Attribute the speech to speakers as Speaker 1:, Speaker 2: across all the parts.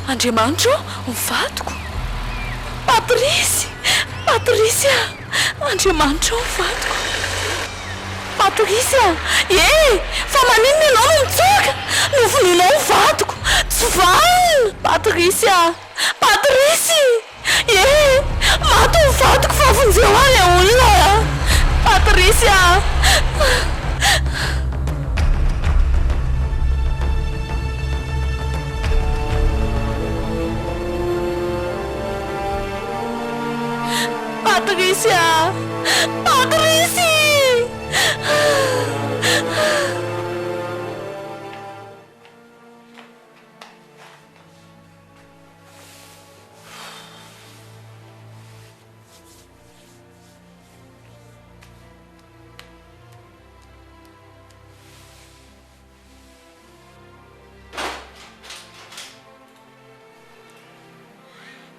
Speaker 1: Andriamanitro mivadiko. Patrisy, Patrisy Andriamanitro mivadiko. Patrisy fa maninona ianao no mitsoaka? Novoninao mivadiko, tsy valina. Patrisy, Patrisy maty mivadiko fa vonjeo any olona. Patrisy Patrisy, Patrisy.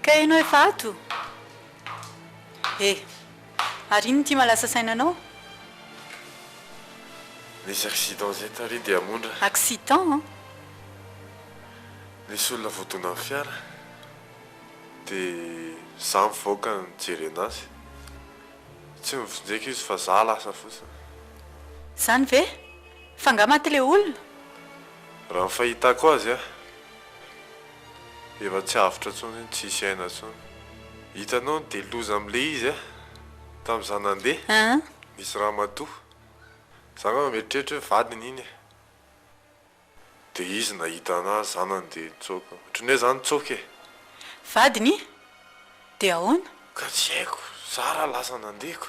Speaker 2: Ka ianao efa ato? Ary ino ty malasa sainanao?
Speaker 3: Nisy accident zay tary dia amondra.
Speaker 2: Accident?
Speaker 3: Nisy olona voadona amin'ny fiara dia zaho mivoaka nijery anazy. Tsy mivonjeka izy fa zaho lasa fotsiny.
Speaker 2: Zany ve? Fa nga maty le olona?
Speaker 3: Raha ny fahitako azy efa tsy avitra intsony, tsisy aina intsony. Hitanao dia loza amin'le izy tamin'izaho nandeha. Misy raha matoa. Zaho nga mieritreritra hoe vadiny iny. Dia izy nahita anazy, zaho nandeha nitsoaka. Ohatran'ny hoe zaho nitsoaka.
Speaker 2: Vadiny? Dia ahoana?
Speaker 3: Ka tsy haiko, zaho raha lasa nandehako.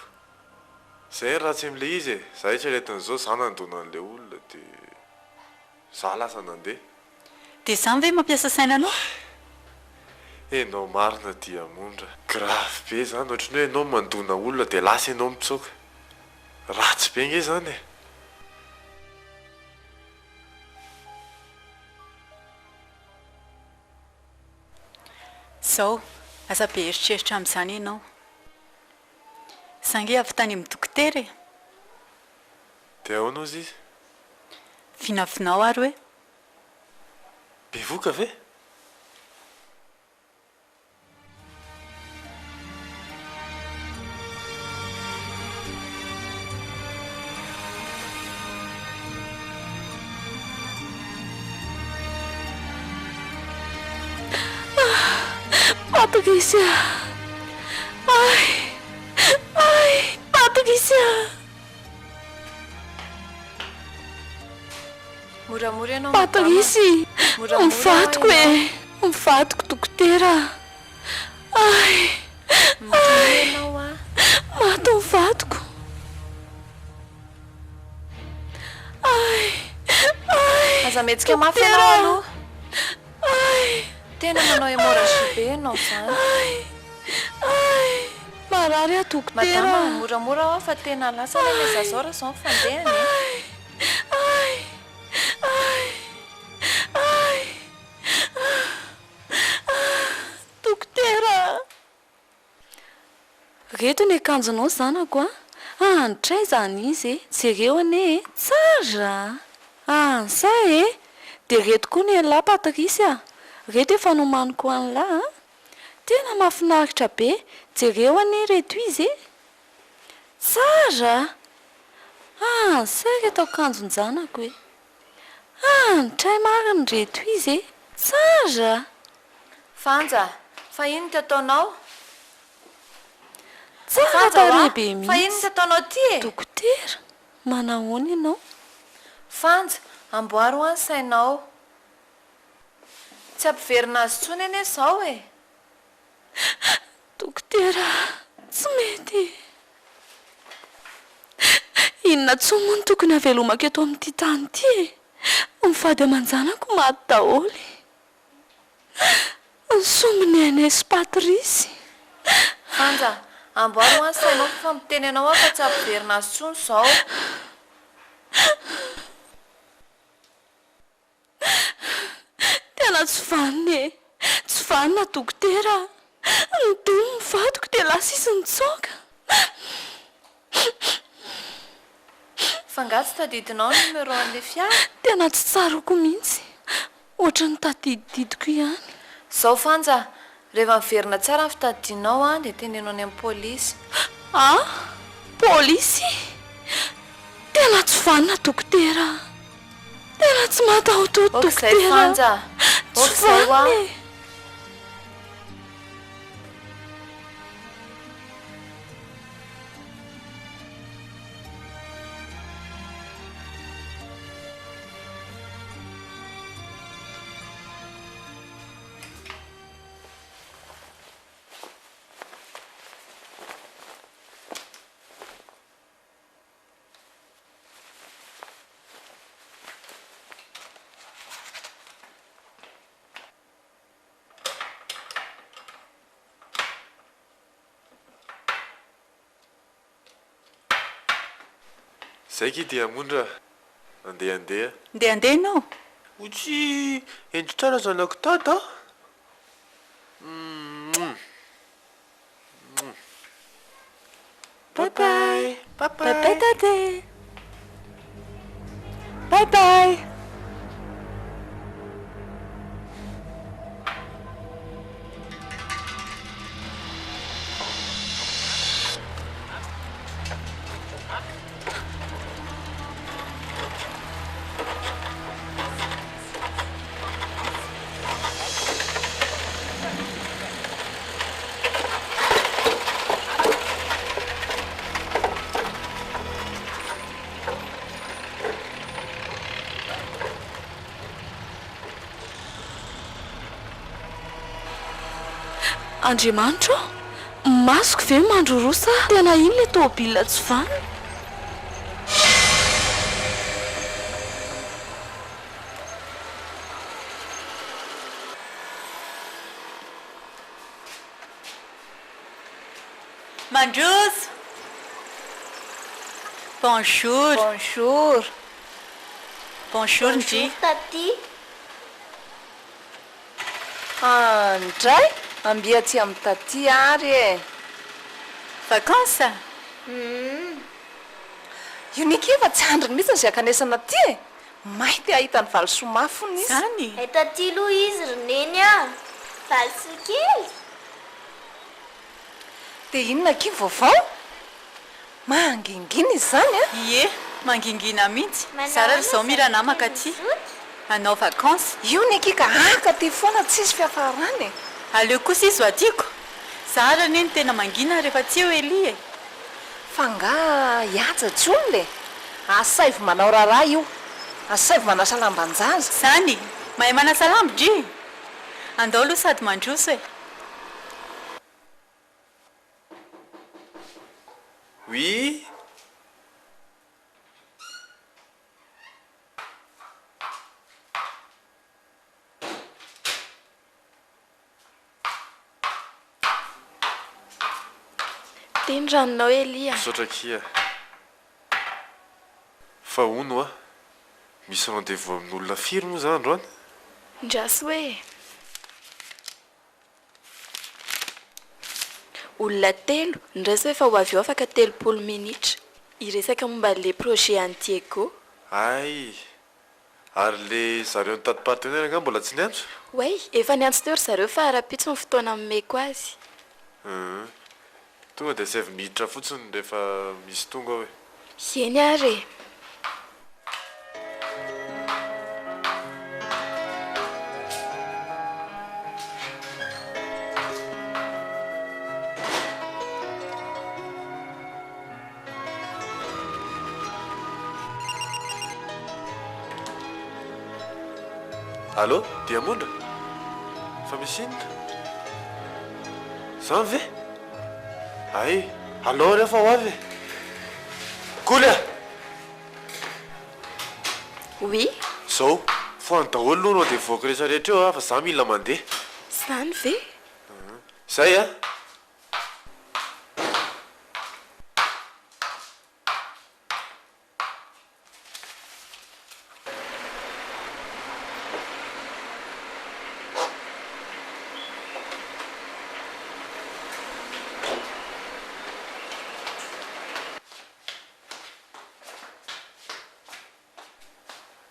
Speaker 3: Izay ratsy amin'le izy zaho eritreretin'izao zaho nandona an'le olona dia zaho lasa nandeha.
Speaker 2: Dia zany ve mampiasa sainanao?
Speaker 3: Enao marina dia mondra. Grave be zany, ohatran'ny hoe enao mandona olona dia lasa enao mitsoaka. Ratsy be nge zany
Speaker 2: Zao, asa be eritreritra amin'izany ianao. Sange avy tany amin'ny dokotera e.
Speaker 3: Dia ahoana ozy izy?
Speaker 2: Vinavinao ary hoe?
Speaker 3: Bevoka ve?
Speaker 1: Patrisy, Patrisy.
Speaker 4: Moramora ianao.
Speaker 1: Patrisy, mivadiko mivadiko dokotera.
Speaker 4: Ianao
Speaker 1: maty mivadiko.
Speaker 4: aza metsika mafy ianao aloha. Tena manao hémorragie be ianao zany.
Speaker 1: Marary dokotera.
Speaker 4: Madama, moramora ao fa tena lasa ilay mezazao raha zao fandehany.
Speaker 1: Dokotera, reto ny akanjonao zanako andray zany izy jereo ane tsara. Say dia reto koa ny lahy Patrisy reto efa nomaniko an'lahy tena mahafinaritra be. Jereo ane reto izy tsara. Say reto akanjon zanako andray mariny reto izy tsara.
Speaker 4: Fanja, fa ino ty ataonao?
Speaker 1: Tsara tarehy be
Speaker 4: Fa ino
Speaker 1: mihitsy.
Speaker 4: ty ataonao ty?
Speaker 1: Dokotera, manahoana ianao?
Speaker 4: Fanja, amboaro any sainao. Tsy ampiverina azy tsony ane zao
Speaker 1: Dokotera, tsy mety. Inona tsoa moa no tokony havelomako eto amin'ity tany ity mivady aman-janako maty daholy. Nsominy anay sy Patrisy.
Speaker 4: Fanja, amboaro any sainao fa miteny anao fa tsy ampiverina azy tsony zao.
Speaker 1: Tena tsy vanina tsy vanina dokotera. Nidony mivadiko dia lasa izy nitsoaka.
Speaker 4: Fangatsy tadidinao ny numéro an'le fiara.
Speaker 1: Tena tsy tsarako mihitsy. Ohatran'ny tadidididiko ihany.
Speaker 4: zao fanja rehefa miverina tsara ny fitadidianao a dia tenenao any amin'ny pôlisy.
Speaker 1: Pôlisy tena tsy vanina dokotera, tena tsy matahoto
Speaker 4: okizay
Speaker 1: dokotera,
Speaker 4: fanja okizay ho a
Speaker 3: zay ky dia amondra andehandeha
Speaker 2: Andeha
Speaker 3: ho tsy endritrana zanako tada
Speaker 2: Bye bye. Bye bye tate. Bye bye.
Speaker 1: Andriamanitra, masoko ve mandro rosa? Tena iny le tômôbila tsy vanina?
Speaker 2: Mandroso. Bonjour.
Speaker 4: bonjour.
Speaker 2: Bonjour Ndry.
Speaker 5: Taty.
Speaker 4: Andray ambia aty amin'ny taty ary e.
Speaker 2: Vacances?
Speaker 4: io nikiva tsy andriny mihitsy ny zakanesana aty e. Maity ahita ny valosomafony izy.
Speaker 2: Zany.
Speaker 5: Ay taty aloha izy roneny a. Valosokely.
Speaker 4: dia inona ki vaovao mangingina izy zany a.
Speaker 2: Ie, mangingina mihitsy.
Speaker 5: Manao
Speaker 2: Zara
Speaker 5: ahoana
Speaker 2: zao miranamaka aty. Hanao vacances.
Speaker 4: io nikika aka ty foana tsisy fiafarany e.
Speaker 2: Aleo kosa izy atiako. Zara neny tena mangina rehefa tsy eo Eli e.
Speaker 4: fa nga hiaja tsony le asaivy manao raharaha io, asaivy manasa lambanjaza.
Speaker 2: Zany, mahay manasa lambo Dry. Andao aloha sady mandroso e.
Speaker 3: oui
Speaker 1: Teny ranonao Elia.
Speaker 3: misaotra kia fa ono a misy rendez-vous amin'olona firy moa zany androany.
Speaker 1: Ndrasy hoe olona telo ndrasy hoe fa ho avy eo afaka 30 minitra iresaka momba le projet Antiego.
Speaker 3: ay ary le zareo nitady partenaire nga mbola tsy niantso.
Speaker 1: Way, efa niantso teo ry zareo fa arapitso ny fotoana momeko azy.
Speaker 3: tonga dia savy miditra fotsiny rehefa misy tonga hoe
Speaker 1: Eny ary.
Speaker 3: allo Diamondra fa misy inona zany ve ay allo rehefa ho avy koly a
Speaker 1: Oui,
Speaker 3: zao foany daholo aloha nao dia voaka rehetra rehetra eo a fa za mila mandeha
Speaker 1: zany ve?
Speaker 3: zay a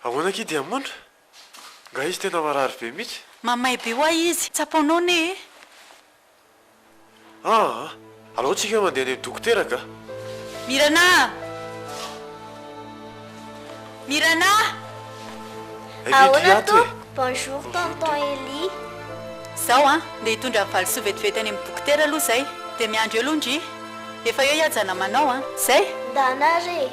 Speaker 3: ahoana ky Diamondra nga izy tena marary be mihitsy.
Speaker 2: mamay be hoa izy tsapaonao ne e.
Speaker 3: Alao tsika mandeha any dokotera ka.
Speaker 2: Mirana Mirana
Speaker 5: Ahoana to? Bonjour tonton Elie.
Speaker 2: Zao nde hitondra ny valisoa vetivety any amin'ny dokotera aloha zay dia miandro eo aloha ndry efa eo iajana manao zay
Speaker 5: Danare.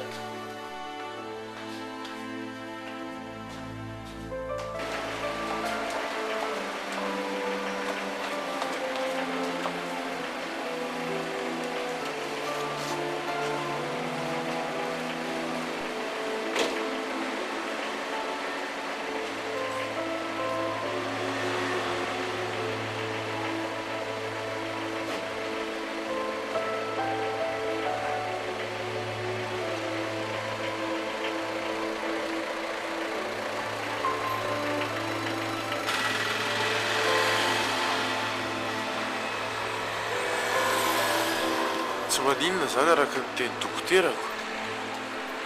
Speaker 3: Tsy maninona zany araka ny teny dokoterako.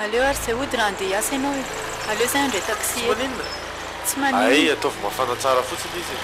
Speaker 2: aleo ary zay ody raha andeha hiasa ianao e aleo zay andre taxi
Speaker 3: Tsy maninona?
Speaker 2: tsy maninona
Speaker 3: Ay, ataovy mafana tsara fotsiny izy.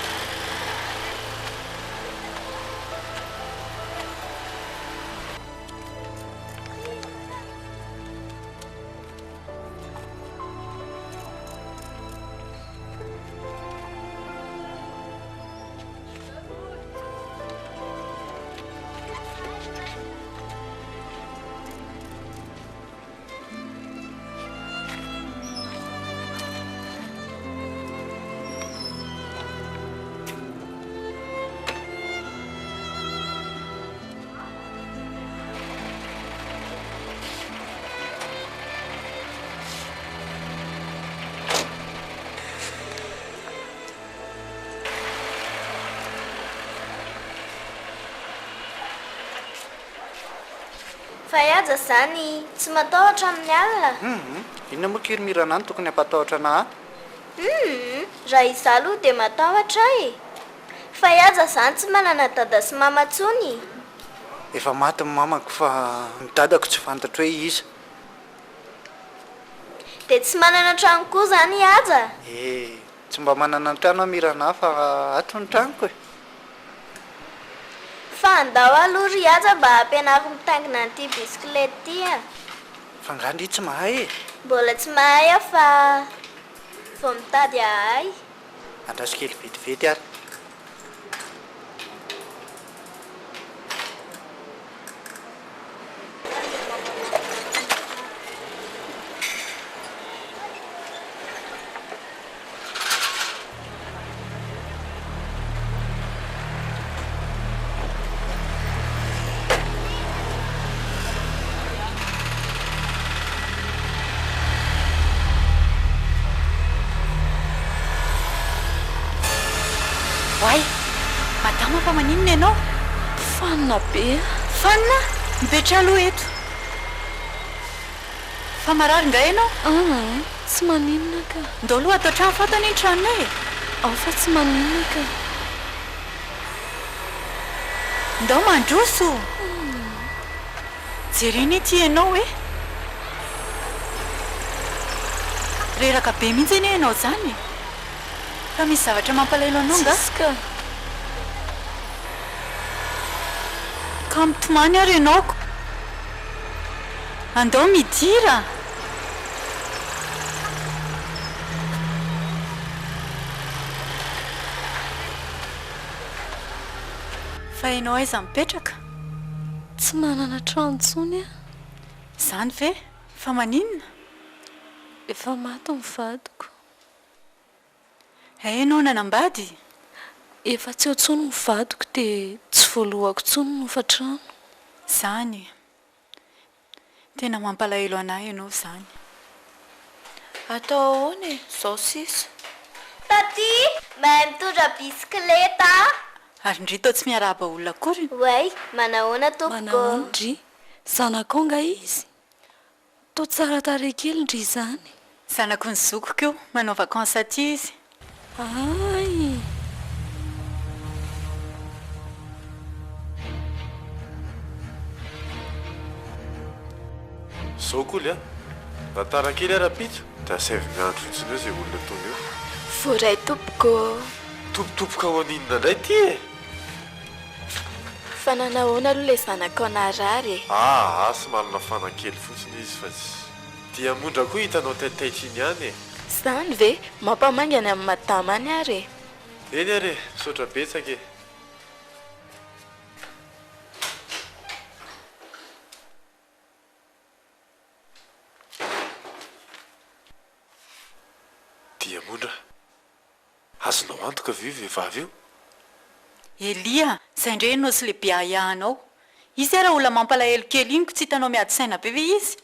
Speaker 5: Fa iaja zany tsy matahotra amin'ny alina.
Speaker 6: Inona moa kiry Mirana any tokony hampatahotra anahy?
Speaker 5: Raha izaho aloha dia matahotra e. Fa iaja zany tsy manana dada sy mama ntsony.
Speaker 6: Efa maty ny mamako fa ny dadako tsy fantatra hoe iza.
Speaker 5: Dia tsy manana trano koa zany iaja.
Speaker 6: Tsy mba manana trano Mirana fa ato ny tranoko e.
Speaker 5: Fa andao aloha ry iaja mba hampianariko mitangina an'ity bisikilety ity a.
Speaker 6: Fa ngandry tsy mahay e.
Speaker 5: Mbola tsy mahay aho fa vao mitady ahay.
Speaker 6: Andraso kely vetivety ary.
Speaker 2: Wai, madama fa maninona ianao?
Speaker 1: Fanina be.
Speaker 2: Fanina? Mipetra aloha eto. Fa marary indray ianao?
Speaker 1: Tsy maninona ka.
Speaker 2: Ndao aloha atao trano fatana iny tranonay e.
Speaker 1: Ao fa tsy maninona ka.
Speaker 2: Ndao mandroso. Jereny ity ianao e. Reraka be mihitsy anie ianao zany. Fa misy zavatra mampalahelo anao nga?
Speaker 1: Tsisy
Speaker 2: ka mitomany ary ianaoko. Andao midira. Fa ianao aiza mipetraka?
Speaker 1: Tsy manana trano intsony a.
Speaker 2: Zany ve? Fa maninona?
Speaker 1: Efa maty ny vadiko.
Speaker 2: Ianao nanambady?
Speaker 1: Efa tsy eo intsony ny vadiko dia tsy voalohako intsony no fa trano.
Speaker 2: Zany. Tena mampalahelo anahy ianao zany.
Speaker 1: Atao ahoana e? Zao sisa.
Speaker 5: Taty, mahay mitondra bisikileta.
Speaker 2: Ary ndry tao tsy miarahaba olona akory.
Speaker 5: Way, manahoana tompoko?
Speaker 1: Manahoana ndry? Zanako nga izy. Tao tsara tarehy kely ndry izany.
Speaker 2: Zanako ny zokiko io, manao vakansa aty izy.
Speaker 1: Ay.
Speaker 3: Zao koly raha tara kely ara-pitso dia asavy miandro fotsiny eo izay olona tony eo.
Speaker 5: voray tompoko
Speaker 3: Tompotompoka ho aninona indray ty e
Speaker 5: fa nanahoana aloha ilay zanaka anarary
Speaker 3: sy malona fanankely fotsiny izy fa tsy dia mondra koa hitanao taitaitra iny ihany e
Speaker 5: izany ve mampamangany amin'ny madama any ary
Speaker 3: eny ary misaotra betsaka e dia mondra azonao antoka ve vehivavy io
Speaker 2: elia izay indray anao sy lehibe ahiahanao izy raha olona mampalahelo kely iny ko tsy hitanao miady saina be ve izy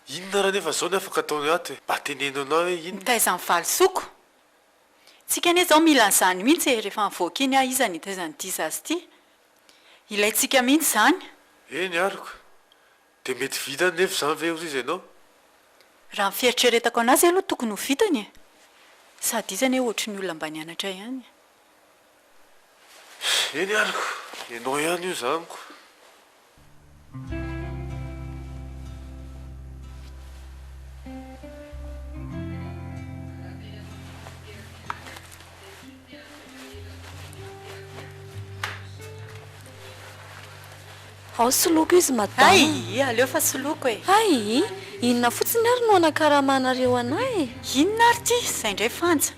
Speaker 3: inona raha nefa zao ny afaka ataony ato e mba tenenanao hoe iny
Speaker 2: mitaizany valosoko tsika anie zao mila nyzany mihitsy e rehefa mivoaka iny a iza nitaizany ity zazy ity ilayntsika mihitsy zany
Speaker 3: eny ariko dia mety vitany nefa izany ve ozy izy ianao
Speaker 2: raha mifieritrretako anazy aloha tokony ho vitany e sady izany hoe ohatry ny olona mba nianatra ihany
Speaker 3: eny ariko ianao ihany io zaniko
Speaker 1: ao soloko izy madama
Speaker 2: ay aleo fa soloko e
Speaker 1: ay inona fotsiny ary no anakaramanareo anay
Speaker 2: inona ary ty izay indray fanja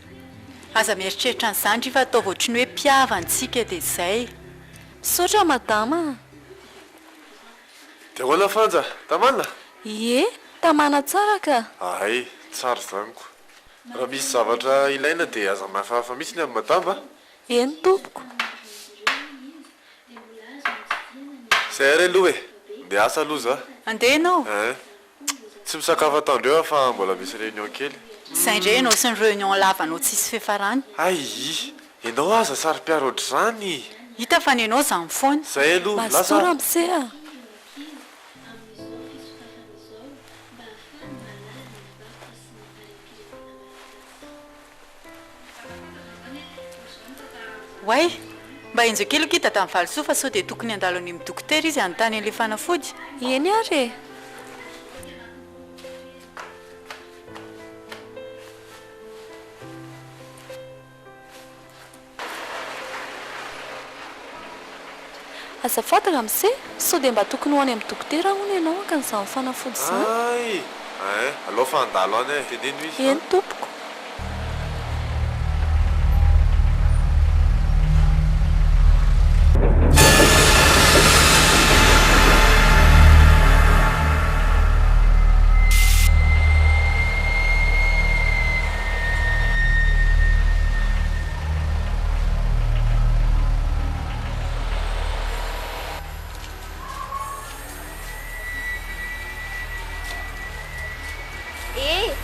Speaker 2: aza mieritreritra n'izany ry fa atao voatry ny hoe mpiavantsika dia izay
Speaker 1: misaotra madama
Speaker 3: dia hoana fanja tamanina
Speaker 1: ie tamana tsara ka
Speaker 3: ay tsara zaniko raha misy zavatra ilaina dia aza mahafahafa mihitsy ny amin'ny madama
Speaker 1: eny tompoko
Speaker 3: izay ary aloha e ndia asa aloha za
Speaker 2: andeha ianao
Speaker 3: tsy misakafo ataondreo fa mbola misy réunion kely
Speaker 2: izay indray ianao sy ny réunion lavanao tsisy fiafarany
Speaker 3: ay ianao aza sary mpiaro ohatr' izany
Speaker 2: hita fa ny ianao zany foana
Speaker 3: izay aloha
Speaker 1: mastora
Speaker 3: lasa
Speaker 1: misea
Speaker 2: way mba enjeo kely kita tamin'ny valosoa fa sao dia tokony andalo any amin'ny dokotera izy anontany an'le fanafody
Speaker 1: eny ary e azafataka mise sao dia mba tokony ho any amin'ny dokotera hono ianao aka n'izany fanafody izany
Speaker 3: ay alao fa andalo any e teneno izy
Speaker 1: eny tompoko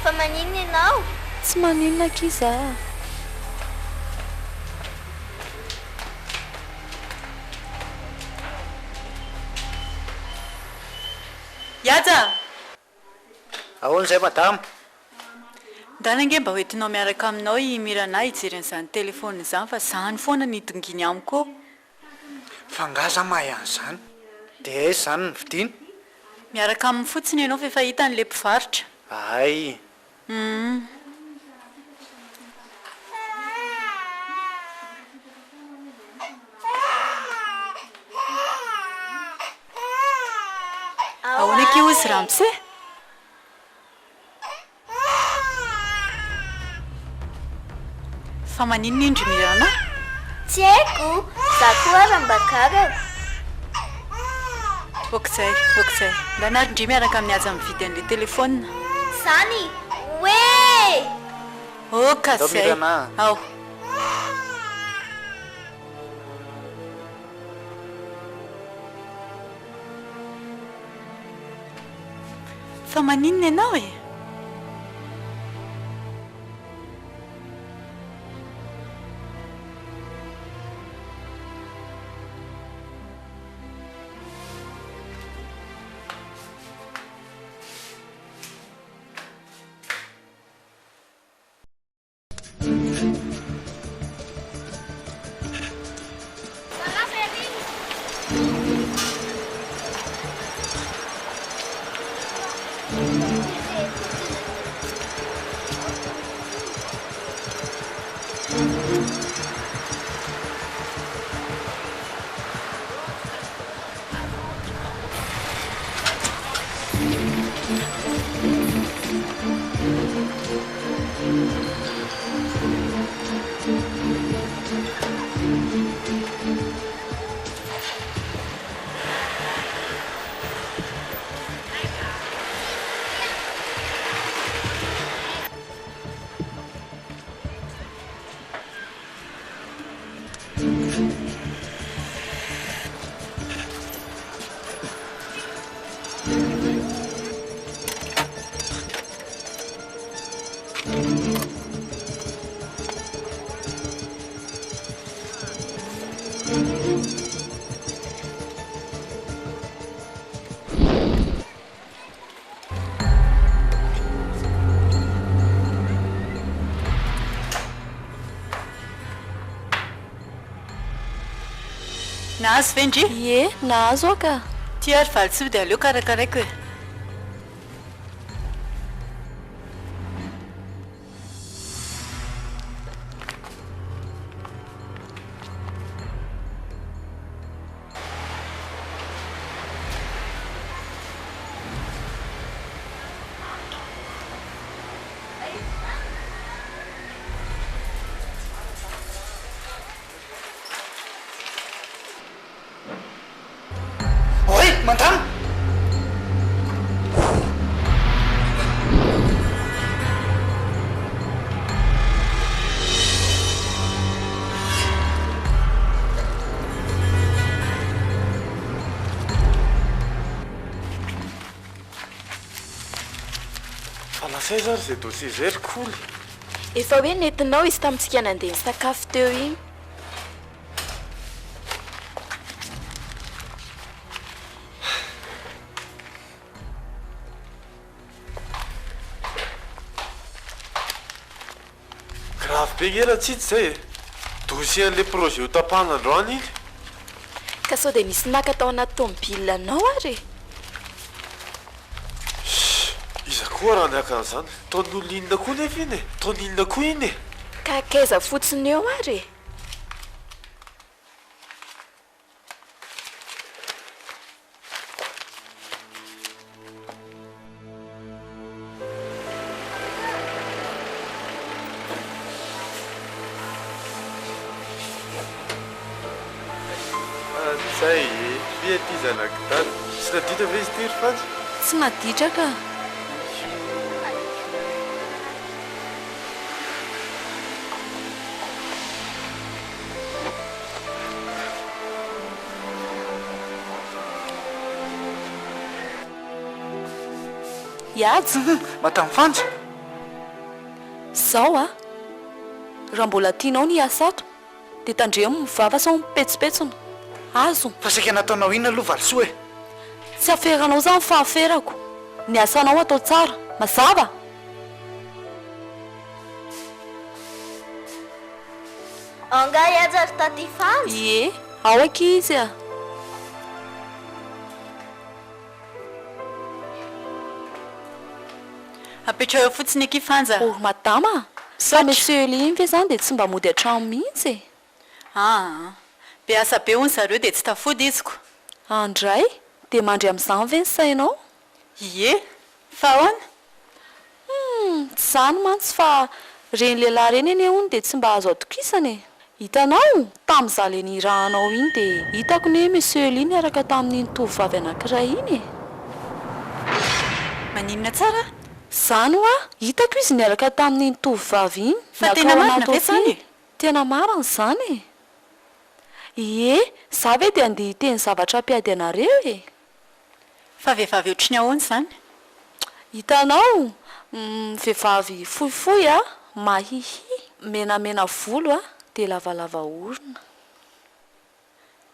Speaker 5: fa maninona ianao
Speaker 1: tsy maninona kiza
Speaker 2: iaja
Speaker 6: ahoana izay madama
Speaker 2: ndana ange mba hoentinao miaraka aminao imirana hijeren'izany telefona izany fa zany foana nidonginy amiko
Speaker 6: fa ngaza mahay an'izany dia aizy izany ny vidiana
Speaker 2: miaraka amin'ny fotsiny ianao fa efa hita n'le mpivarotra
Speaker 6: ay
Speaker 2: ahoana ke ozy ramose fa maninona indry mirana
Speaker 5: tsy haiko za koa rambakagaka
Speaker 2: okizay ndanary indry miaraka amin'ny aza mividy an'le telefona
Speaker 5: zany hoe
Speaker 2: oka
Speaker 6: Ndao
Speaker 2: zay
Speaker 6: Mirana.
Speaker 2: ao fa maninona ianao e nahazo vendry
Speaker 1: ie nahazo aka
Speaker 2: ty ary valitsy dia aleo karakaraiko e
Speaker 6: oe mandrano
Speaker 3: falasay zary zay dosie zay rykoly
Speaker 5: efa hoe nentinao izy tamintsika nandeha ny sakafo teo iny
Speaker 3: grave be gnera tsitsy zay e dosie an'le projet ho tapahan'androany iny
Speaker 5: ka sao dia misy naka tao anaty tomobile anao ary
Speaker 3: iza koa raha niaka an'izany taon'olona inona koa nefa iny e taon'inona koa iny e
Speaker 5: ka akaiza fotsiny eo ary
Speaker 3: zay fia ty zanakitany sy naditra ve izy ty ry fantsy
Speaker 1: tsy naditra ka iajy
Speaker 6: matamy fantsa
Speaker 1: zao a raha mbola tianao ny asato dia tandremo mivava sao mipetsipetsona azo
Speaker 6: fa saika nataonao inona aloha valisoa e
Speaker 1: tsy aferanao za ny fahaferako ny asanao atao tsara mazava
Speaker 5: anga ihaja ry taty fanja
Speaker 1: ie ao aky izy a
Speaker 2: apetra eo fotsiny aky fanja
Speaker 1: oh madama sa monsieur eli iny ve zany dia tsy mba mody hatrano mihitsy e
Speaker 2: be asa be hony zareo dia tsy tafody iziko
Speaker 1: andray dia mandry amin'izany ve ny sainao
Speaker 2: ie fa hoana
Speaker 1: tsy zany mantsy fa reny lehilahy reny eny hony dia tsy mba azo atokisana e hitanao tamin'iza le nirahanao iny dia hitako ny hoe monsieur eli niaraka tamin'iny tovovavy anankiray iny e
Speaker 2: maninona tsara
Speaker 1: zany ho a hitako izy niaraka tamin'iny tovovavy iny
Speaker 2: fa tena marina ve zany
Speaker 1: tena marina zany e ie za ve dia andeha hiteny zavatra ampiady anareo e
Speaker 2: fa vehivavy ohatriny ahoany zany
Speaker 1: hitanao vehivavy fohifohy a mahihy menamena volo a dia lavalava orona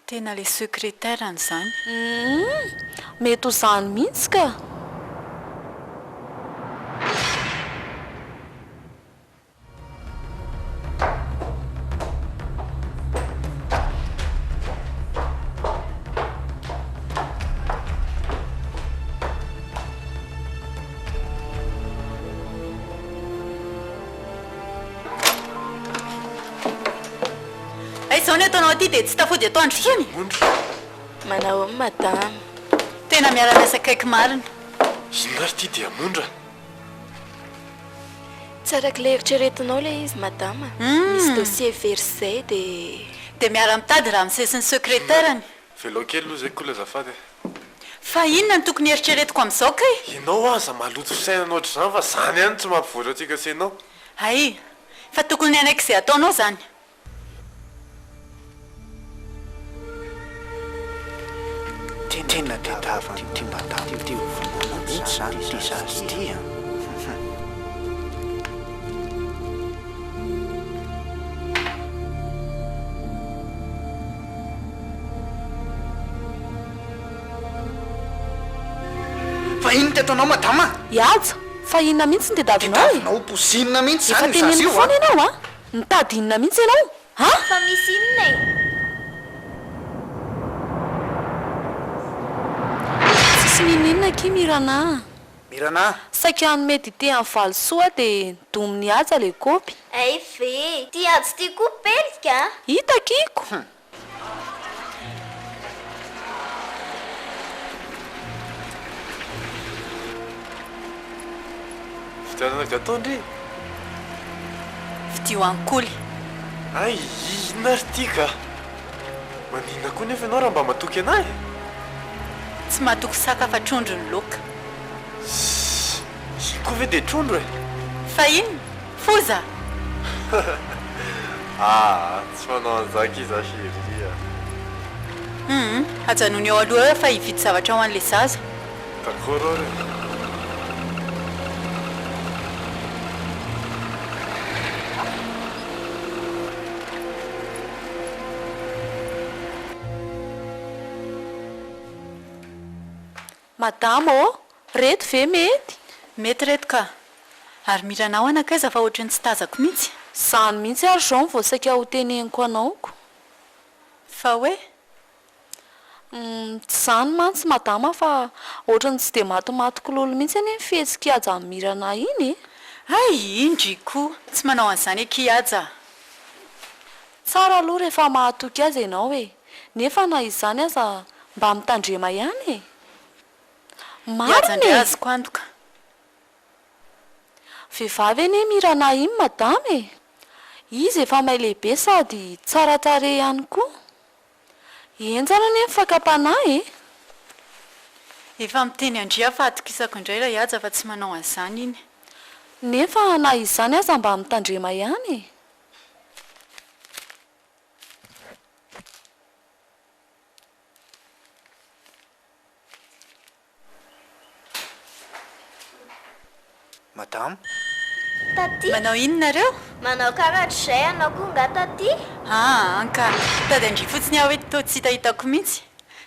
Speaker 2: tena le secrétaire zany
Speaker 1: mety ho zany mihitsy ka
Speaker 2: ay izao ny ataonao aty dia tsy tafody atoandro tsony
Speaker 3: mondra
Speaker 1: manao amin'ny madama
Speaker 2: tena miara-miasa kaiky marina
Speaker 3: inary ty dia mondra
Speaker 1: tsaraka le eritreretinao le izy madama misy dossier versay
Speaker 2: dia miara-mitady raha misesin'ny secrétairany
Speaker 3: velao kely aloha zay kola zafady
Speaker 2: fa inona ny tokony eritreretiko amin'izao kay
Speaker 3: ianao aza maloto fisainana oatra izany fa zany ihany tsy mampivoatra atsika sy ianao
Speaker 2: ay fa tokony ny anaiky izay ataonao zany
Speaker 6: tena tetavany ty madama ty vonamantsy zany ty zazy ty a fa ino ty ataonao madama
Speaker 1: iaja fa inona mihitsy ny tedadinao
Speaker 6: tetavinao posinina mihitsy
Speaker 1: efa
Speaker 6: zany zazy
Speaker 1: teneniny
Speaker 6: io
Speaker 1: foana ianao a mitady inona mihitsy ianao a
Speaker 5: fa misy inona e
Speaker 1: tsisy nininona ki mirana
Speaker 6: mirana
Speaker 1: saika ny mety ite amin'ny valosoa dia dominy aja le kopy
Speaker 5: ay ve ty ajo ty koa pelika
Speaker 1: hitakiko
Speaker 3: fitianana gatao ndre
Speaker 2: vidio ankoly
Speaker 3: ay inary ty ka manina koa nefa ianao raha mba matoky anahy
Speaker 2: tsy mahatoky saka fa trondro ny loka
Speaker 3: koa ve dia trondro e
Speaker 2: fa ino foza
Speaker 3: tsy manao an'zaka izy ahiria
Speaker 2: ajanony eo aloha fa hividy zavatra ho an'le zaza
Speaker 3: d'accord ary
Speaker 1: madama ô reto ve mety
Speaker 2: mety reto ka ary miranao anakaiza fa ohatrany tsy tazako mihitsy
Speaker 1: zany mihitsy ary zao ny voasaika ho teneniko anaoko
Speaker 2: fa hoe
Speaker 1: tsy zany mantsy madama fa ohatrany tsy dia matomatoko lolo mihitsy any fihetsika aja amin'ny mirana iny
Speaker 2: ay indry koa tsy manao an'izany ekiaja
Speaker 1: tsara aloha rehefa mahatoky azy ianao e nefa na izany aza mba mitandrema ihany e
Speaker 2: iajandre
Speaker 1: marina
Speaker 2: azoko antoka
Speaker 1: vehivavy eny mirana iny madama e izy efa may lehibe sady tsaratsare ihany koa enjana ny mifakapanahy e
Speaker 2: efa miteny andria fa atokisako indray la iaja fa tsy manao an'izany iny
Speaker 1: nefa na izany aza mba mitandrema ihany e
Speaker 6: madama
Speaker 5: taty
Speaker 2: manao inonareo
Speaker 5: manao karahatr'izay anao koa nga taty
Speaker 2: anka tady andry fotsiny aho hoe to tsy hitahitako mihitsy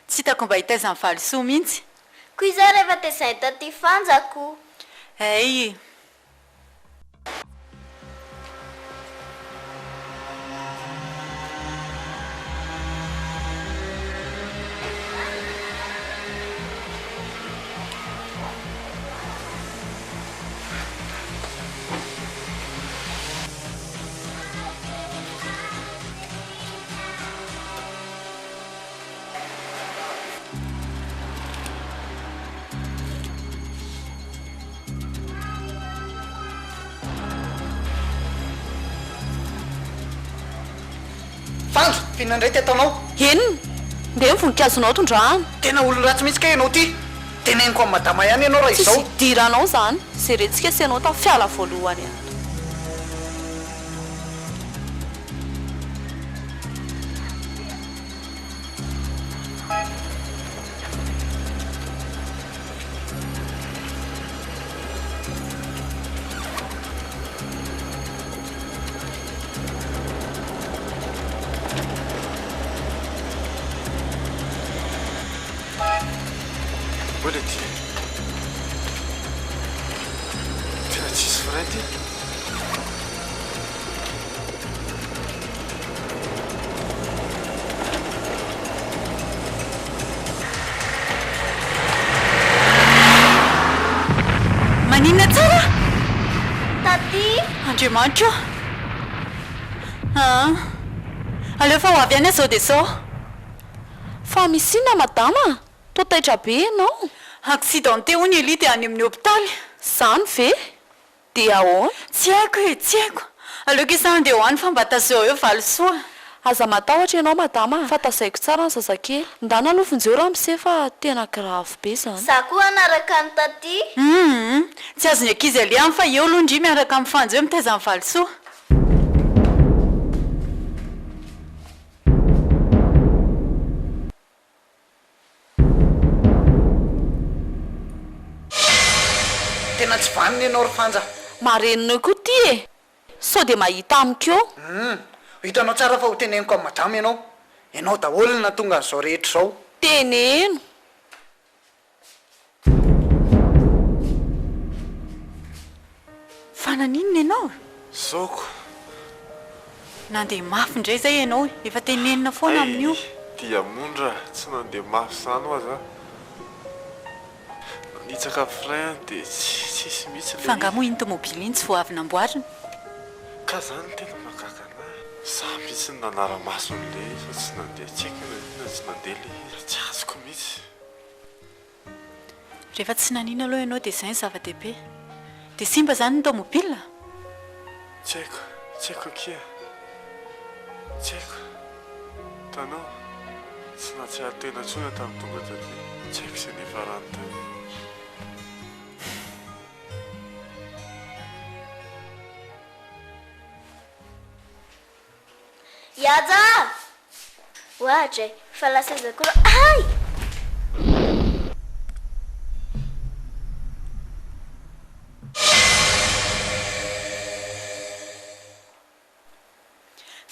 Speaker 2: tsy hitako mba hitaizany valosoa mihitsy
Speaker 5: koa iza rehefa tezay taty fanjako
Speaker 2: ay
Speaker 6: fanjo fihinandray ty ataonao
Speaker 1: enina nde nyvonikazonao tondrahana
Speaker 6: tena olo ratsy mihitsy ka ianao ty teneniko amin'ny madama ihany ianao raha
Speaker 1: tsisy
Speaker 6: izao
Speaker 1: idiranao zany zay retsika sianao ta fiala voalohany any
Speaker 3: mbola ty tena tsisy firay ty
Speaker 2: maninona tsara
Speaker 5: taty
Speaker 2: andriamanitra aleo fa ho avy any azao dia zao
Speaker 1: fa misina madama to taitra be ianao
Speaker 2: accidenté ho ny elity any amin'ny hôpitaly
Speaker 1: zany ve dia ahoana
Speaker 2: tsy haiko e tsy haiko aleoko isany dia ho any fa mba tazeo eo valosoa
Speaker 1: aza matahotra ianao madama fa tazaiko tsara ny zazakely ndana alofonjeo raha mise fa tena grave be zany
Speaker 5: za koa anaraka ny taty
Speaker 2: tsy azo ny ankizy ale any fa eo aloha ndry miaraka amin'ny fanjeo mitaiza ny valosoa
Speaker 6: tena tsy vaniny ianao ry fanja
Speaker 1: marenina koa ty e sao dia mahita amiko
Speaker 6: hitanao tsara fa ho teneniko amin'ny madama ianao daholona tonga n'izao rehetra izao
Speaker 1: teneno
Speaker 2: fananinona ianao
Speaker 3: zaoko
Speaker 2: nandeha mafy indray zay ianao efa tenenina foana amin'io
Speaker 3: dia mondra tsy nandeha mafy zany ho aza nanitsaka frein dia tsisy mihitsy
Speaker 2: fa ngamo iny tomobily iny tsy vo avy namboarina
Speaker 3: ka zany tena makakana za mihitsy ny nanara-mason'le fa tsy nandeha tseky na tsy nandeha le tsy azoko mihitsy
Speaker 2: rehefa tsy nanina aloha ianao dia izay ny zava-dehibe dia simba zany ny tomobila
Speaker 3: tsy haiko akia tsy haiko tanao tsy natsiary tena tsona tamin'ny tonga taty tsy haiko izay nefa rano tany
Speaker 5: Yaza! Waje, fala seza kuro. Ai!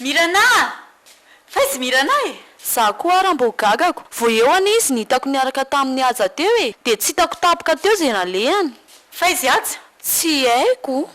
Speaker 2: Mirana! Faizy Mirana e!
Speaker 1: za koa raha mbo gagako vo eo any izy ny hitako niaraka tamin'ny aja teo e dia tsy hitako tapoka teo zay nalehany
Speaker 2: Faizy aja?
Speaker 1: tsy haiko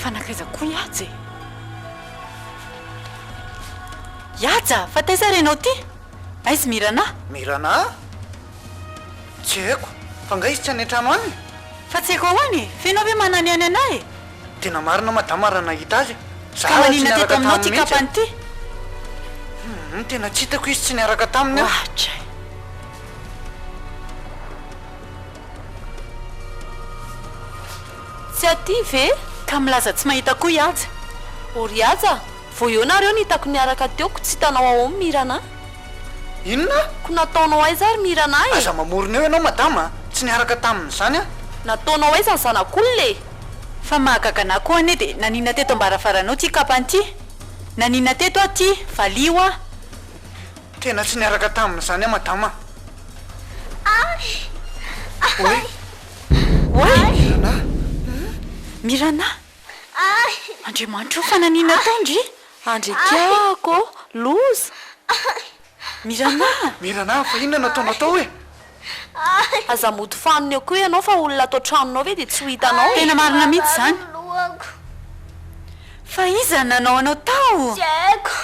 Speaker 2: fanakaiza koa Yaja Yaja fa taiza renao ty aizy Mirana
Speaker 6: Mirana tsy haiko fa nga izy tsy any an-trano any
Speaker 2: fa tsy haiko ahoany fenao ve manany any anahy
Speaker 6: tena marina madama raha nahita azy
Speaker 2: ka manina teto aminao ty kapany ty
Speaker 6: tena tsy hitako izy tsy niaraka taminy
Speaker 2: ohatra
Speaker 1: tsy aty ve
Speaker 2: ka milaza tsy mahita koa Yaja
Speaker 1: ory aja vo eo nareo nitako niaraka teoko tsy hitanao ao amin'ny Mirana
Speaker 6: inona
Speaker 1: ko nataonao aiza ary Mirana e
Speaker 6: aza mamorona eo ianao madama tsy niaraka taminy zany a
Speaker 1: nataonao aiza ny zanak'olona
Speaker 2: fa mahagagana koa ane dia nanina teto ambarafaranao ty kapany ty nanina teto a ty valio a
Speaker 6: tena tsy niaraka taminy zany a madama
Speaker 5: Ai!
Speaker 6: Mirana
Speaker 2: Mirana
Speaker 5: Ai!
Speaker 2: Andriamanitra io fa nanina taondry
Speaker 1: andrikiako loza
Speaker 2: Mirana
Speaker 6: fa inona nataonao tao e
Speaker 5: Ai!
Speaker 1: aza mody fanony eo koa ianao fa olona atao tranonao ve dia tsy ho hitanao
Speaker 2: tena marina mihitsy zany
Speaker 5: Lohako.
Speaker 2: fa iza nanao anao tao
Speaker 5: Tsy haiko.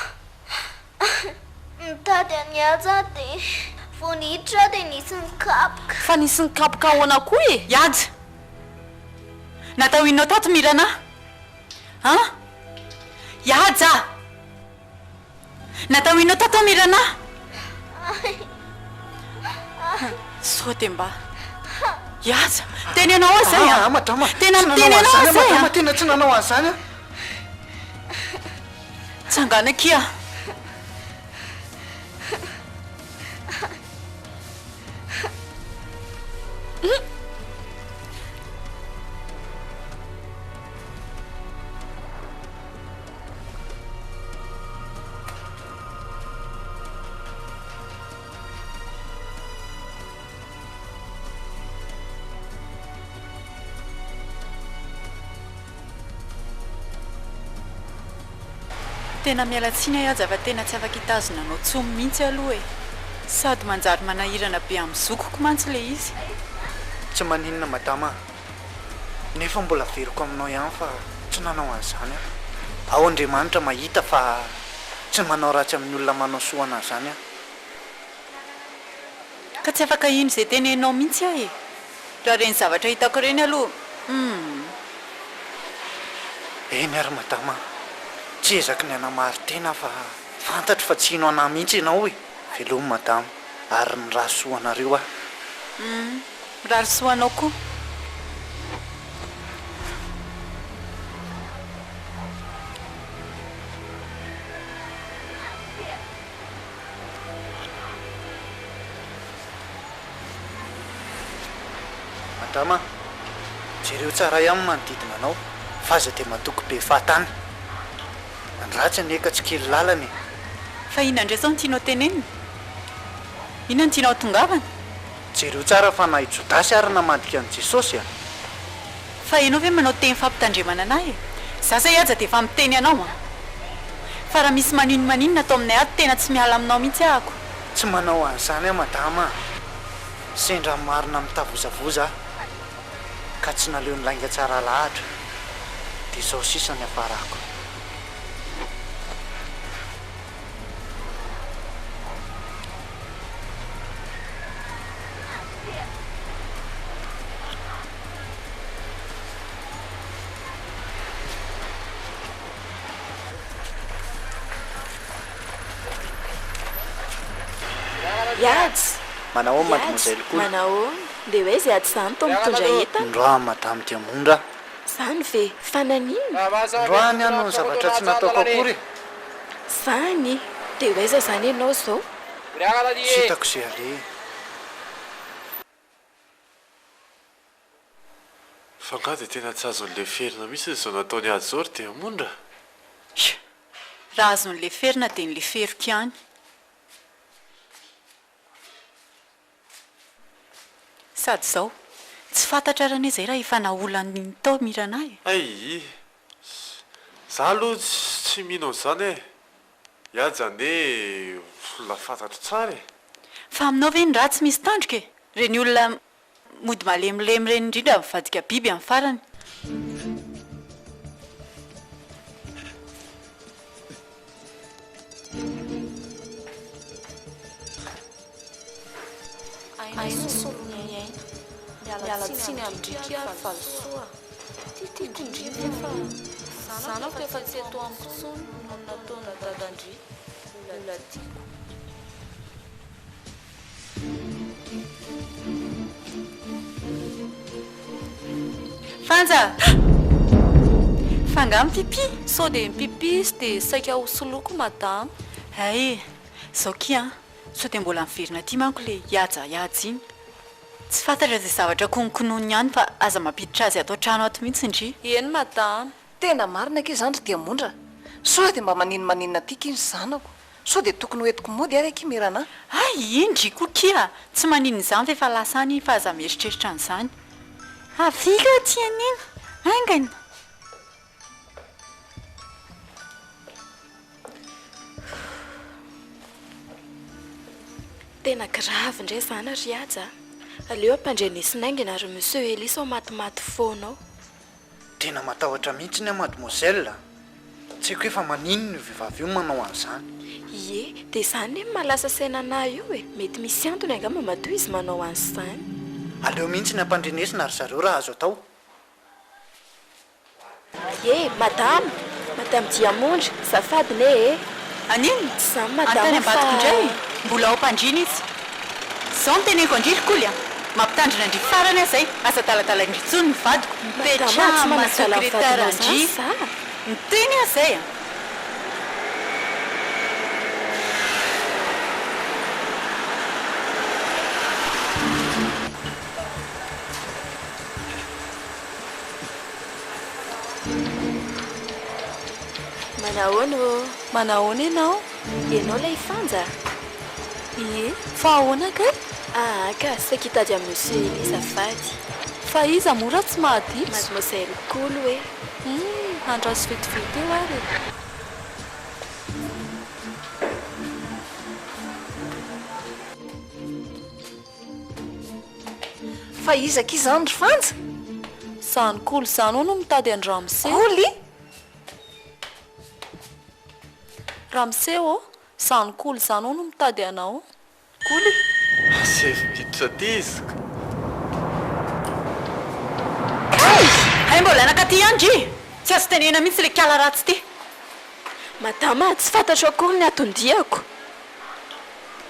Speaker 5: Nitady any aja dia vao niditra dia nisy nikapoka.
Speaker 1: fa nisy nikapoka ahoana koa e
Speaker 2: Yaja natao inao tato Mirana Yaja natao inao tato Mirana sao dia mba Yaja teny anao azay
Speaker 6: madama
Speaker 2: tena miteny anao azay
Speaker 6: madama tena tsy nanao an'izany a
Speaker 2: tsangana kia tena mialatsiana iaza fa tena tsy afaka hitazona anao tsomy mihitsy aloha e sady manjary manahirana be amin'ny zokoko mantsy le izy
Speaker 6: tsy maninona madama nefa mbola veriko aminao ihany fa tsy nanao an'izany a ao andriamanitra mahita fa tsy manao ratsy amin'ny olona manao soana zany a
Speaker 2: ka tsy afaka ino izay tenenao mihitsy aho e raha reny zavatra hitako ireny aloha
Speaker 6: eny ary madama tsy ezaky ny anamary tena fa fantatro fa tsy ino anahy mihitsy ianao e velomy madama ary ny raha soanareo a
Speaker 2: raha rysoanao koa
Speaker 6: madama jereo tsara ihany manodidina anao fa aza dia matoky be fahatany andratsy aneka tsy kely lalany
Speaker 2: fa ina indray zao ny tianao tenenina ina ny tianao tongavana
Speaker 6: jereo tsara fa nahy jodasy ary namadika an' jesosy a
Speaker 2: fa ianao ve manao teny fampitandremana anahy e za zay aza dia efa miteny anao a fa raha misy maninona atao aminay ato tena tsy miala aminao mihitsy ahako
Speaker 6: tsy manao an'izany a madama sendra marina mitavozavoza ka tsy naleo ny lainga tsara lahatra dia izao sisa ny afarako
Speaker 1: Yads.
Speaker 6: Manao mademoiselle koa.
Speaker 1: Manao dia hoe izay ady izany tao mitondra entana.
Speaker 6: Ndroa madame dia mondra.
Speaker 1: Zany ve fananina?
Speaker 6: Ndroany ano ny zavatra tsy nataoko akory.
Speaker 1: Zany dia hoe iza zany ianao izao?
Speaker 6: Sitako izay ale.
Speaker 3: Fa nga dia tena tsy azon'le ferina mihitsy izao nataony ady izao ry dia mondra.
Speaker 2: Raha azon'le ferina dia n'le feriko ihany sady izao tsy fantatra rana izay raha efa naolany tao miranahy
Speaker 3: ay za aloha tsy mino an'izany e iady zany hoe olona fantatro tsara e
Speaker 2: fa aminao ve ny raha tsy misy tandroka e reny olona mody malemilemy reny indrindra mivadika biby amin'ny farany
Speaker 1: mialatsiny amindriky ary valosoa tiatiako indrindra fa zanako dia efa tsy eto amiko tsony no nataona dadandry olona tiako
Speaker 2: fanja fanga mipipi
Speaker 1: sao dia mipipi izy dia saika hosoloko madama
Speaker 2: ay zao kia sao dia mbola miverina aty manko le iajy iny tsy fantatra izay zavatra konokonony ihany fa aza mampiditra azy atao trano ato mihitsy indri
Speaker 1: eny madama
Speaker 4: tena marina ke zandry dia mondra sao dia mba maninona tiaka iny zanako sao dia tokony hoentiko mody ary akimirana
Speaker 2: ay indry koa kia tsy manino izany fa efa lasany fa aza mieritreritra an'izany avika tianiny angana
Speaker 1: tena grave indray zany ry aja aleo ampandrenesin'aingana ary monsieur Elisa ao matimaty foanao
Speaker 6: tena matahotra mihitsy ny mademoiselle tsy haiko hoe fa manino ny vehivavy io manao an'izany
Speaker 1: ie dia izany hoe malasa sainanahy io e mety misy antony angamba matoa izy manao an'izany
Speaker 6: aleo mihitsy ny ampandrenesina ary zareo raha azo atao
Speaker 1: ie madama diamondra zafadiny e
Speaker 2: anino
Speaker 1: zany
Speaker 2: antany
Speaker 1: madama
Speaker 2: ambadiko indray mbola ao mpandrina izy zao no teneko andriry koly a mampitandrina andry farany azay asa talatala indry tsony mivadiko petrama sekretara andry miteny azay a
Speaker 1: manahoana ianao lay fanja ie fa ahoana ka ka saika hitady amin'ny monsieur Elisa fady fa iza mora tsy mahaditsy
Speaker 5: mademoiselle Kolo hoe
Speaker 1: andraso vetivety eo ary
Speaker 4: fa izaka izany ry fanja
Speaker 1: zany koly zany ao no mitady an-dramose
Speaker 4: koly
Speaker 1: ramseo zany koly zany ao no mitady anao
Speaker 4: koly
Speaker 3: asefimiditra tezika
Speaker 2: ay mbola anakaty andry tsy azo tenena mihitsy le kala ratsy ty
Speaker 7: madama tsy fantatra akory ny atondiako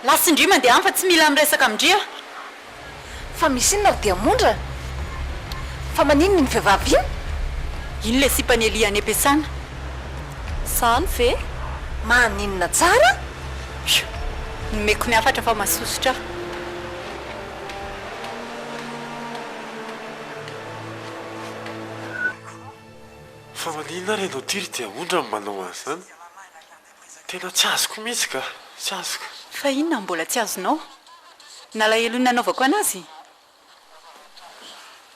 Speaker 2: lasindry mandeha any fa tsy mila miresaka amindria
Speaker 4: fa misy inona ry dia mondra fa maninona ny vehivavy iny
Speaker 2: iny le sipany eliany ampiasana
Speaker 1: zany ve
Speaker 4: maninona tsara
Speaker 2: nomeko ny afatra fa masosotra
Speaker 3: fa maninona ry anao tiry dia ondra ny manao azy zany tena tsy azoko mihitsy ka tsy azoko
Speaker 2: fa inona mbola tsy azonao nalahelo ny nanaovako anazy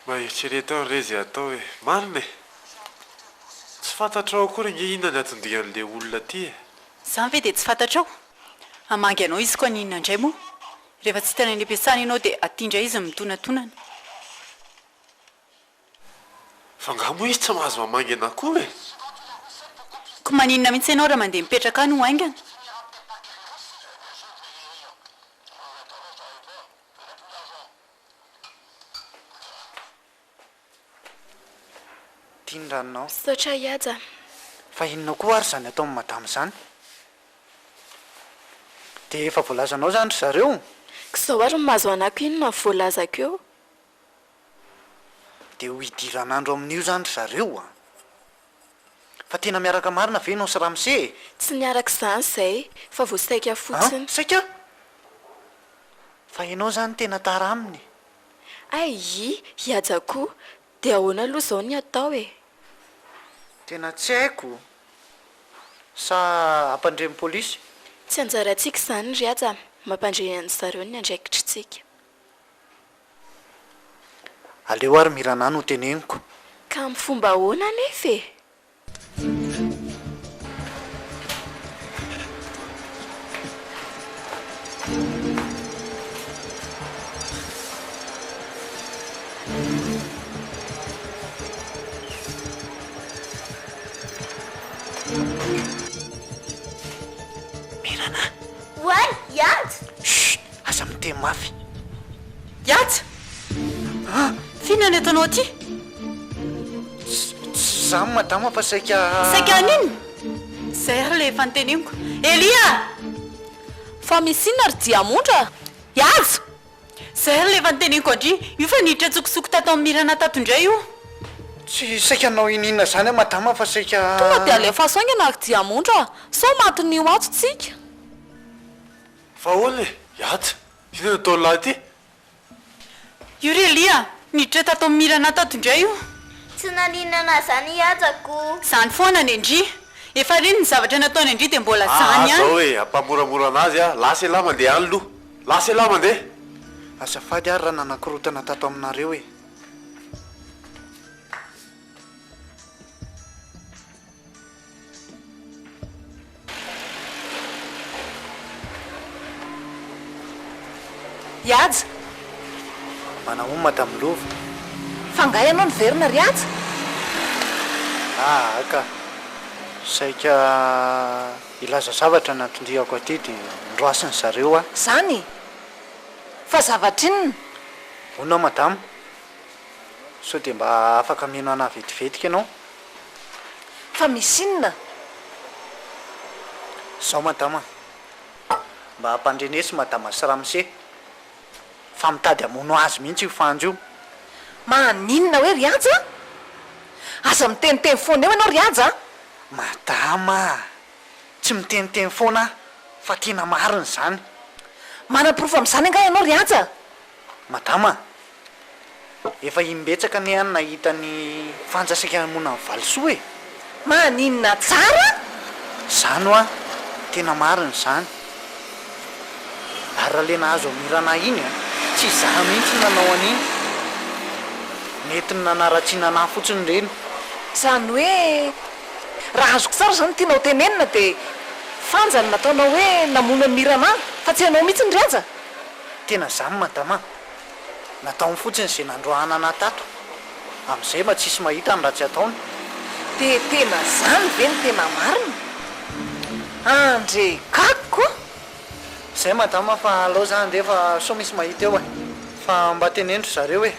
Speaker 3: mba eritreretao rezy atao hoe marina e tsy fantatrao akory nge inona ny atondian'le olona ty e
Speaker 2: zany ve dia tsy fantatrao amangy anao izy koa ny inona indray moa rehefa tsy hitana ny ampiasana ianao dia atindra izy mitonantonana
Speaker 3: fa nga moa izy tsy mahazo mamangy anakoa e
Speaker 2: ko maninona mihitsy ianao raha mandeha mipetraka any ho aingana
Speaker 6: tiandranonao
Speaker 7: saotra iaja
Speaker 6: fa inona koa ary zany atao amin'ny madama zany dia efa voalazanao zany ry zareo
Speaker 7: kizao ary ny mahazo anako iny na voalazako eo
Speaker 6: dia ho idiran'andro amin'io zany ry zareo a fa tena miaraka marina ve nao sy ramose
Speaker 7: tsy niaraka izany izay fa voasaika fotsiny
Speaker 6: saika fa ianao zany tena tara aminy
Speaker 7: ay iaja koa dia ahoana aloha zao ny atao e
Speaker 6: tena tsy haiko sa ampandremy polisy
Speaker 7: tsy anjarantsika izany ry aja mampandrenany zareo ny andraikitritsika
Speaker 6: aleo ary miranany ho teneniko
Speaker 7: ka amin'ny fomba ahoana nefa e
Speaker 6: mirana
Speaker 5: hoany iaja
Speaker 6: aza miteny mafy
Speaker 2: iaja fihinany ataonao aty
Speaker 6: tsy zany madama fa saika
Speaker 2: an'inona zay ary le efa nyteneniko elia
Speaker 1: fa misy inona ry diamondra iazo
Speaker 2: zay ary le efa nyteneniko andry io fa niditra tsokosoko tatao amin'ny mirana tato indray io
Speaker 6: tsy saika anao ininona zany a madama fa saika
Speaker 1: tonga dia alefa saingana ry diamondra sao matin'io atsotsika
Speaker 3: fa hoana e iaja inona natao lahy ty
Speaker 2: io ry elia niditra tato amin'ny mirana tato indray io
Speaker 5: tsy naninana zany iajako
Speaker 2: zany foana ny andry efa reny ny zavatra nataony andry dia mbola zany
Speaker 3: zao
Speaker 2: any
Speaker 3: hoe ampamoramora anazy a lasa lahy mandeha any loha lasa lahy mandeha
Speaker 6: azafady ary raha nanakorotana tato aminareo e
Speaker 4: iaja
Speaker 6: manao madame lova
Speaker 4: fa nga ianao ny verina ry aja
Speaker 6: aka saika ilaza zavatra natondriako aty dia ndroasiny zareo a
Speaker 4: zany fa zavatra inona
Speaker 6: onao madama so dia mba afaka mino ana vetivetika ianao
Speaker 4: fa misy inona
Speaker 6: zao madama mba hampandrenesy madama sy ramose fa mitady amono azy mihitsy io fanjo io
Speaker 4: maninona hoe ry aja aza miteniteny foana eo ianao ry aja
Speaker 6: madama tsy miteniteny foana fa tena mariny zany
Speaker 4: manam-pirofo amin'izany anga ianao ry aja
Speaker 6: madama efa imbetsaka ny any nahita ny fanjasaka mona ny valisoa e
Speaker 4: maninona tsara
Speaker 6: zany o a tena mariny zany ary raha le nahazo amirana iny a tsy za mihitsy nanao an'iny mety ny nanaratsianana fotsiny reny
Speaker 4: zany hoe raha azoko tsara zany tianao tenenina dia fanjany nataonao hoe namono ny mirana fa tsy ianao mihitsy ny ry aja
Speaker 6: tena zany madama nataony fotsiny izay nandroahana natato amin'izay mba tsisy mahita ny raha tsy ataony
Speaker 4: de tena zany ve ny tena marina andre kako
Speaker 6: zay madama fa alao zany de efa so misy mahita eo e fa mba tenendro zareo e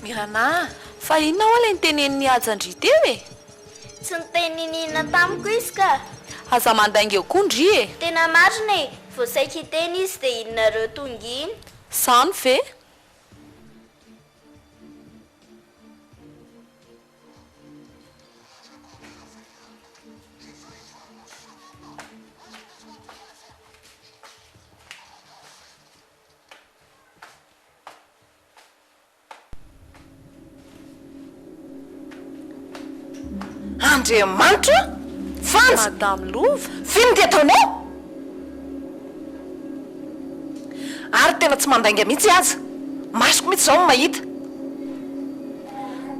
Speaker 1: mirana fa inona ho lay nytenen'ny ajandry teo e
Speaker 5: tsy niteninina tamiko izy ka
Speaker 1: aza mandainga eo koa ndry e
Speaker 5: tena marina e voasaika hiteny izy dia inonareo tonga iny
Speaker 1: zany ve
Speaker 4: andriamanitra fanja
Speaker 1: madame lova
Speaker 4: fino ty ataonao ary tena tsy mandainga mihitsy aza masoko mihitsy zao ny mahita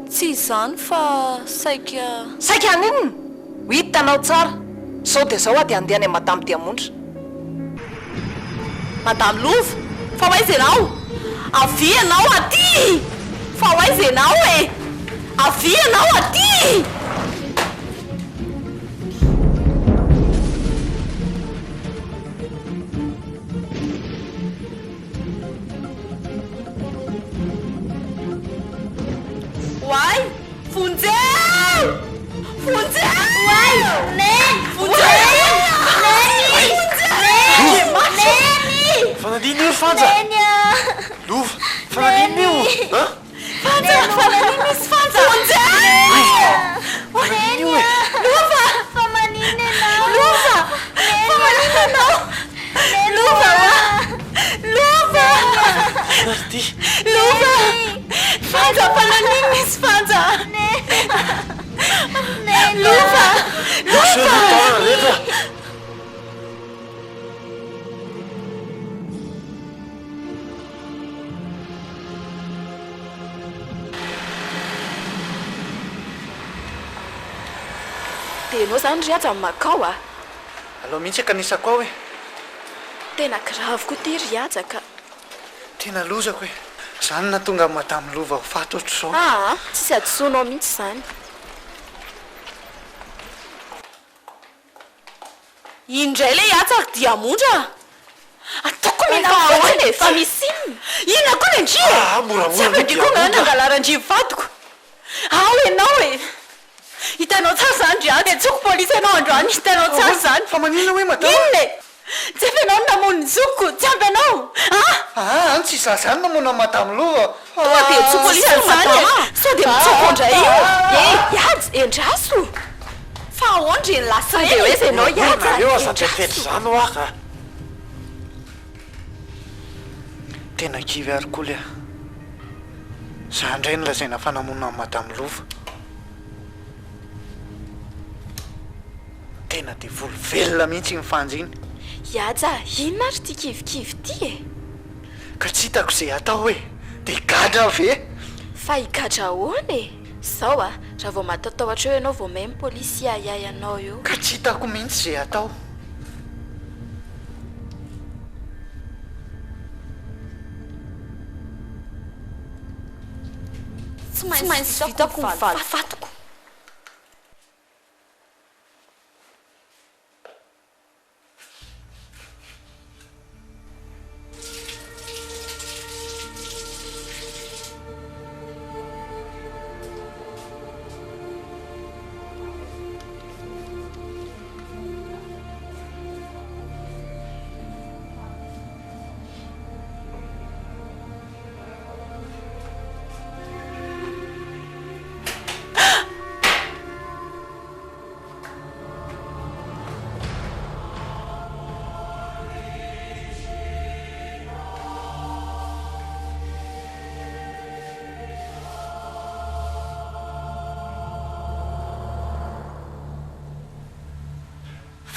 Speaker 1: tsy izany fa saika
Speaker 4: an'inona ho hitanao tsara sao dia zao ady andehany madame diamondra
Speaker 1: madame lova fa hoaiza ianao avy ianao aty fa hoaiza ianao e avy ianao aty Why? Funzel! Funzel!
Speaker 5: Why? Nen!
Speaker 3: fanadiny io fanja lova fanadiny io
Speaker 1: Fanja! Fanadiny misy fanja!
Speaker 3: fanadiny io e
Speaker 1: Lova!
Speaker 5: Fa manina ianao!
Speaker 1: Lova! Fa manina ianao! Lova! Lova!
Speaker 3: ty
Speaker 1: Lova! Fanja! Fanadiny misy fanja! Lova!
Speaker 3: Lova! Leva!
Speaker 7: dia ianao zany ry aja makao a
Speaker 6: aloha mihitsy akanisako ao e
Speaker 7: tena grave koa ty ry aja ka
Speaker 6: tena lozako e zany na tonga amin'ny madame lova ho fato ohatr' zao
Speaker 7: tsisy adisonao mihitsy zany
Speaker 1: indray lay atsaka diamondra ataoko
Speaker 7: ahoana e fa misy
Speaker 1: inona koa ny andry
Speaker 3: moramora
Speaker 1: koa nangalaran-dry vadiko ao ianao e hitanao tsara zany dry a tsoko polisy ianao androany hitanao tsara zany
Speaker 6: fa manina hoe madama
Speaker 1: inona e tsy efa ianao no namony zoko tsy ampy ianao
Speaker 6: any tsy za zany namona madame lova
Speaker 1: tonga dia tsoko polisy zany sao dia mitsoko indray io iajy endraso fa aondry ny lasa de hoe za ianao
Speaker 3: eo azatraitely zany ho aka
Speaker 6: tena kivy ary koa le a za ndray ny lazaina fanamona amin'ny madame lova tena dia volo velona mihitsy nyfanja iny
Speaker 7: iaja inona ary ty kivikivy ty e
Speaker 6: ka tsy hitako izay atao hoe dia gadra ve
Speaker 7: fa higadra ahoana e zao a raha vao matataohatra eo ianao vao maimy polisy ayay anao eo
Speaker 6: ka tsy hitako mihitsy izay atao
Speaker 1: tsy maintsy vitako mivaly fatoko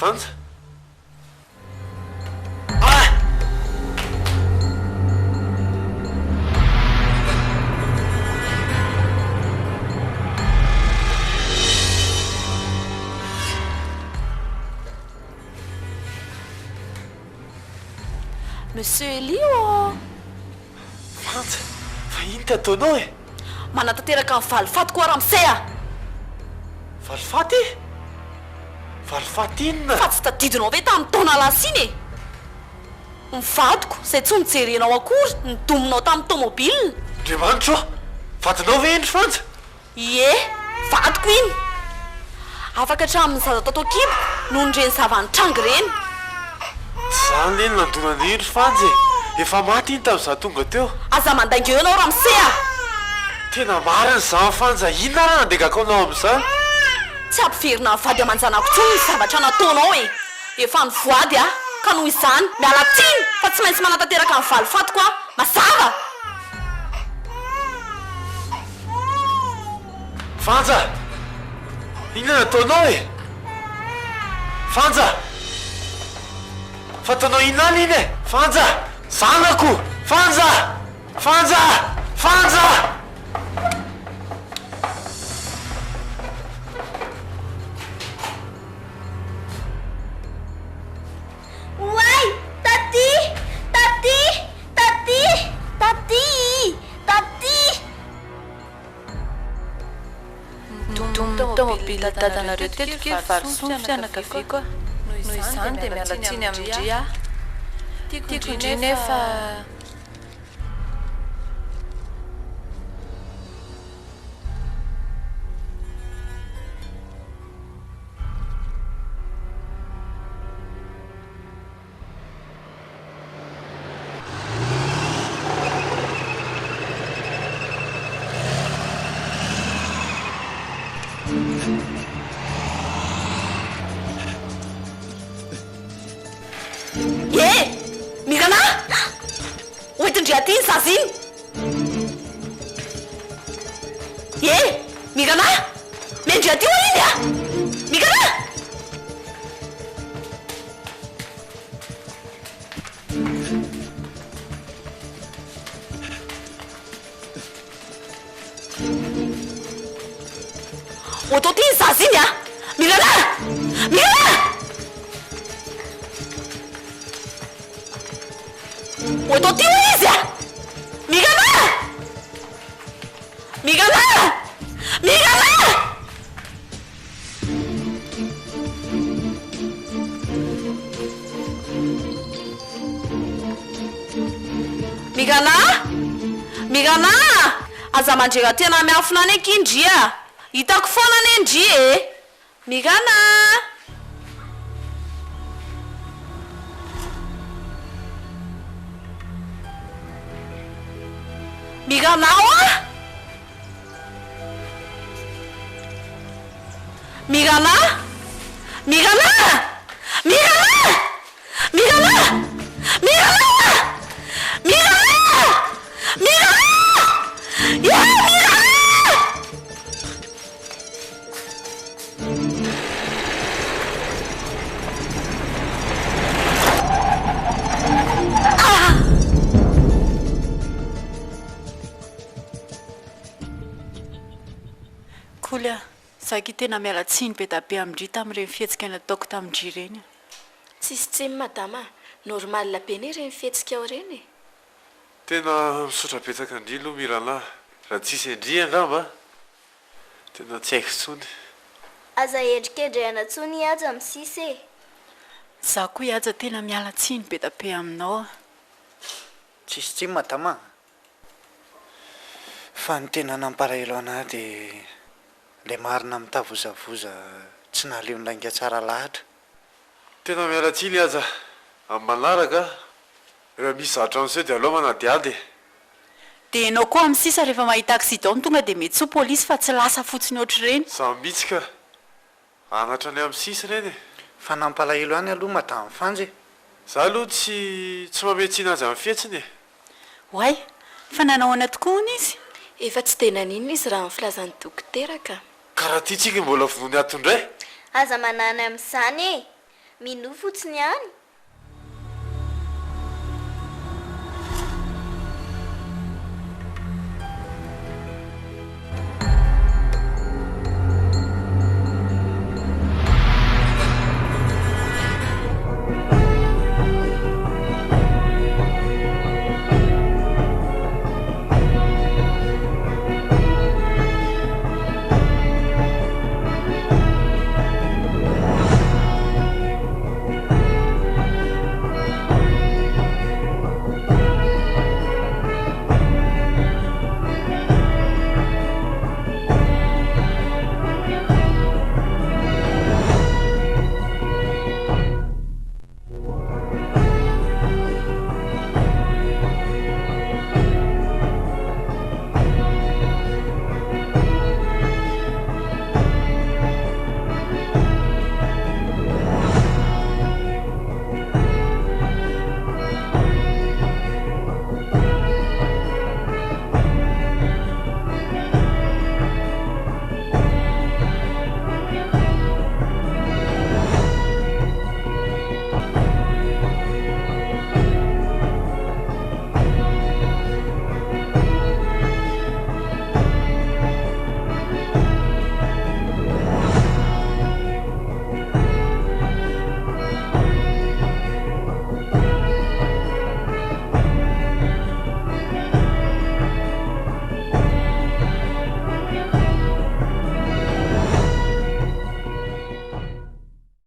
Speaker 3: fanja
Speaker 1: monsieur elio
Speaker 3: Fanja fa iny ty ataonao e
Speaker 1: manatanteraka ny valifaty koa ramsea
Speaker 3: valifaty valifaty inona
Speaker 1: fa tsy tadidinao ve tamin'ny taona lasiny e mivadiko izay tsy mijerenao akory nidominao tamin'ny tômôbila
Speaker 3: andriamanitro vadinao ve endry fanja
Speaker 1: ie vadiko iny afaka hatramin'ny zazatato-kibo noho nyreny zavanytrangy reny
Speaker 3: tsy zany leny nandonany endry fanja e efa maty iny tamin'iza tonga teo
Speaker 1: aza mandainga eo ianao ramsea
Speaker 3: tena mariny zany fanja inona raha nandegako anao amin'izany
Speaker 1: tsy ampiverina ny vady aman-janako tsony ny zavatra nataonao e efa nivoady a ka noho izany miala tiny fa tsy maintsy manatanteraka ny valifaty koa mazava
Speaker 3: fanja inona nataonao e fanja fataonao inana iny e fanja zanako fanja fanja fanja
Speaker 5: Uai! Tati! Tati! Tati! Tati! Tati!
Speaker 7: Tômôbila dadanareo tetika varosoa fianakavia koa noho izany dia miala tsiny amindria tiako indrindra nefa
Speaker 1: Migana oetindria ty iny zazy iny migana mendria ty hoy iny a migana oto ty iny zazy iny a migana migana oto ty hoy izy a migana migana migana migana migana aza mandrera tena miafina any akindria hitako foana any endri e migana migana a migana migana migana migana migana migana migana ya migana
Speaker 2: koly zaky tena miala tsiny be da be amindry tamin'ireny fihetsika nataoko tamindry reny
Speaker 7: tsisy tsimy madama normal be ny reny fihetsika ao reny
Speaker 3: tena misotra betsaka indri aloha mirana raha tsisy indri angamba tena tsy haiko tsony
Speaker 5: Aza endrikendrehana tsony aza misisy e
Speaker 2: za koa iaja tena miala tsiny be da be aminao
Speaker 6: tsisy tsy madama fa ny tena nampalahelo anahy dia le marina mitavozavoza tsy naleo nlainga tsara lahatra
Speaker 3: tena miala tsiny aza amin'ny manaraka rehefa misy zatra amin'izay dia aloha manadiady
Speaker 2: dia anao koa amin'ny sisa rehefa mahita accident tonga dia mety tsy ho polisy fa tsy lasa fotsiny ohatry reny
Speaker 3: samitsika anatra any amin'ny sisy reny
Speaker 6: fa nampalahelo any aloha madama fanjy
Speaker 3: za aloha tsy mametsiana azy amin'ny fihetsiny e
Speaker 2: hoay fa nanao ana tokoa ony izy
Speaker 7: efa tsy dia naninona izy raha ny filazan'ny dokotera
Speaker 3: karaha ty tsika mbola vonony atondray
Speaker 5: Aza manana amin'izany e mino fotsiny any